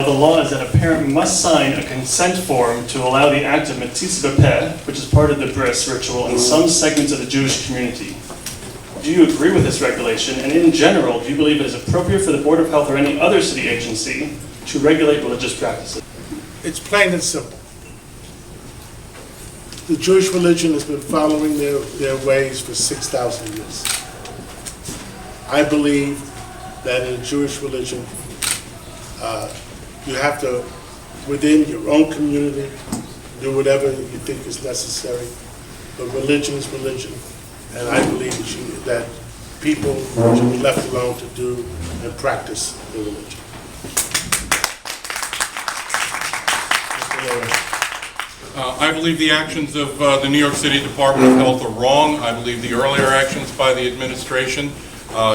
The law is that a parent must sign a consent form to allow the act of Metzitzah, which is part of the bris ritual in some segments of the Jewish community. Do you agree with this regulation? And in general, do you believe it is appropriate for the Board of Health or any other city agency to regulate religious practices? It's plain and simple. The Jewish religion has been following their ways for 6,000 years. I believe that in Jewish religion, you have to, within your own community, do whatever you think is necessary. But religion is religion, and I believe that people should be left alone to do and practice their religion. I believe the actions of the New York City Department of Health are wrong. I believe the earlier actions by the administration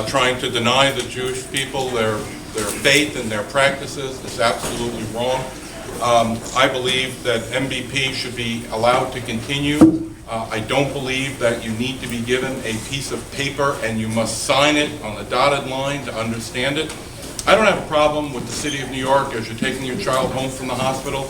trying to deny the Jewish people their faith and their practices is absolutely wrong. I believe that MBP should be allowed to continue. I don't believe that you need to be given a piece of paper and you must sign it on the dotted line to understand it. I don't have a problem with the City of New York, as you're taking your child home from the hospital,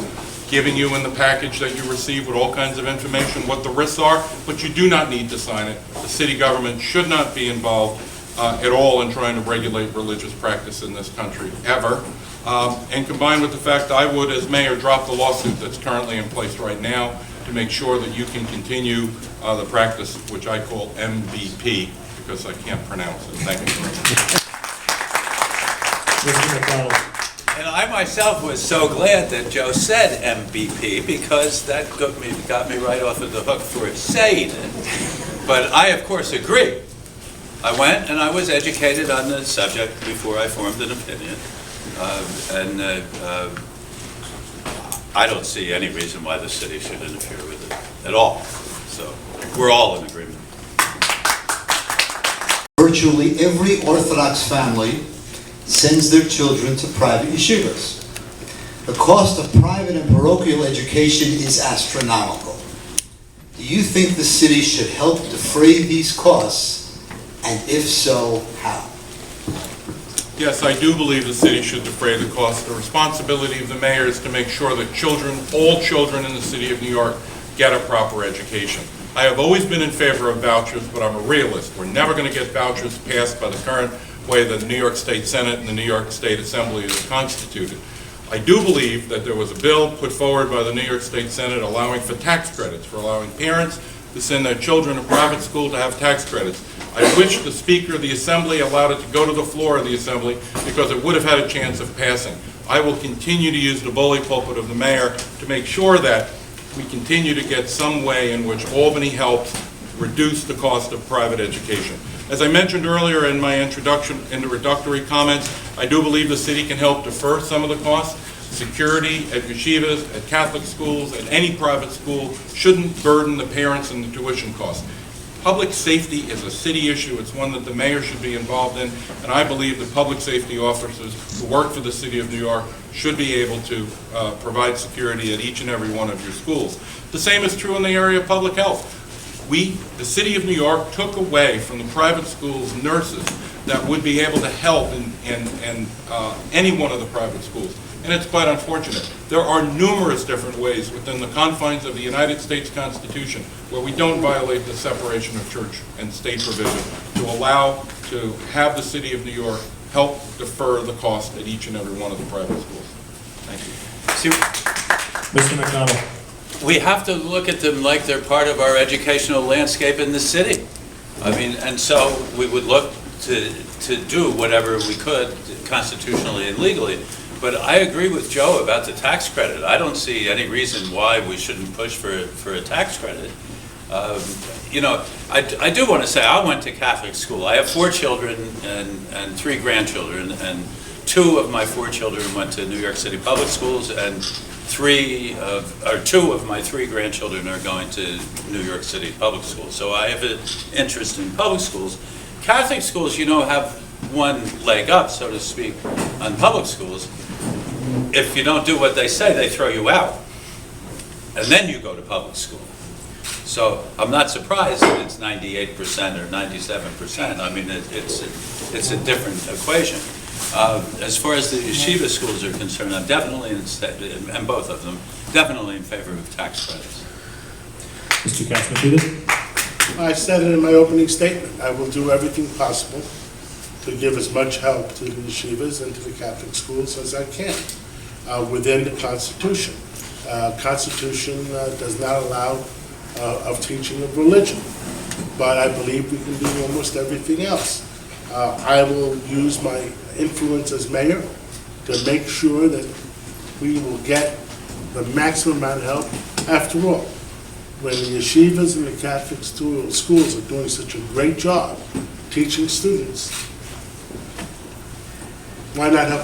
giving you in the package that you receive with all kinds of information what the risks are, but you do not need to sign it. The city government should not be involved at all in trying to regulate religious practice in this country, ever. And combined with the fact I would, as mayor, drop the lawsuit that's currently in place right now to make sure that you can continue the practice, which I call MVP, because I can't pronounce it. Thank you very much. Mr. McDonald. And I myself was so glad that Joe said MVP, because that got me right off of the hook for saying it. But I, of course, agree. I went and I was educated on the subject before I formed an opinion. I don't see any reason why the city should interfere with it at all. So we're all in agreement. Virtually every Orthodox family sends their children to private yeshivas. The cost of private and parochial education is astronomical. Do you think the city should help defray these costs? And if so, how? Yes, I do believe the city should defray the cost. The responsibility of the mayor is to make sure that children, all children in the city of New York, get a proper education. I have always been in favor of vouchers, but I'm a realist. We're never going to get vouchers passed by the current way that the New York State Senate and the New York State Assembly is constituted. I do believe that there was a bill put forward by the New York State Senate allowing for tax credits, for allowing parents to send their children to private school to have tax credits. I wish the Speaker of the Assembly allowed it to go to the floor of the Assembly, because it would have had a chance of passing. I will continue to use the bully pulpit of the mayor to make sure that we continue to get some way in which Albany helps reduce the cost of private education. As I mentioned earlier in my introductory comments, I do believe the city can help defer some of the costs. Security at yeshivas, at Catholic schools, at any private school shouldn't burden the parents and the tuition costs. Public safety is a city issue. It's one that the mayor should be involved in, and I believe the public safety officers who work for the city of New York should be able to provide security at each and every one of your schools. The same is true in the area of public health. The city of New York took away from the private schools nurses that would be able to help in any one of the private schools. And it's quite unfortunate. There are numerous different ways within the confines of the United States Constitution where we don't violate the separation of church and state provision to allow to have the city of New York help defer the cost at each and every one of the private schools. Thank you. Mr. McDonald. We have to look at them like they're part of our educational landscape in the city. I mean, and so we would look to do whatever we could constitutionally and legally. But I agree with Joe about the tax credit. I don't see any reason why we shouldn't push for a tax credit. You know, I do want to say I went to Catholic school. I have 4 children and 3 grandchildren, and 2 of my 4 children went to New York City public schools, and 2 of my 3 grandchildren are going to New York City public schools. So I have an interest in public schools. Catholic schools, you know, have one leg up, so to speak, on public schools. If you don't do what they say, they throw you out. And then you go to public school. So I'm not surprised that it's 98% or 97%. I mean, it's a different equation. As far as the yeshiva schools are concerned, I'm definitely, and both of them, definitely in favor of tax credits. Mr. Councilman Peters? I said it in my opening statement. I will do everything possible to give as much help to the yeshivas and to the Catholic schools as I can within the Constitution. Constitution does not allow of teaching of religion, but I believe we can do almost everything else. I will use my influence as mayor to make sure that we will get the maximum amount of help. After all, when the yeshivas and the Catholic schools are doing such a great job teaching students, why not help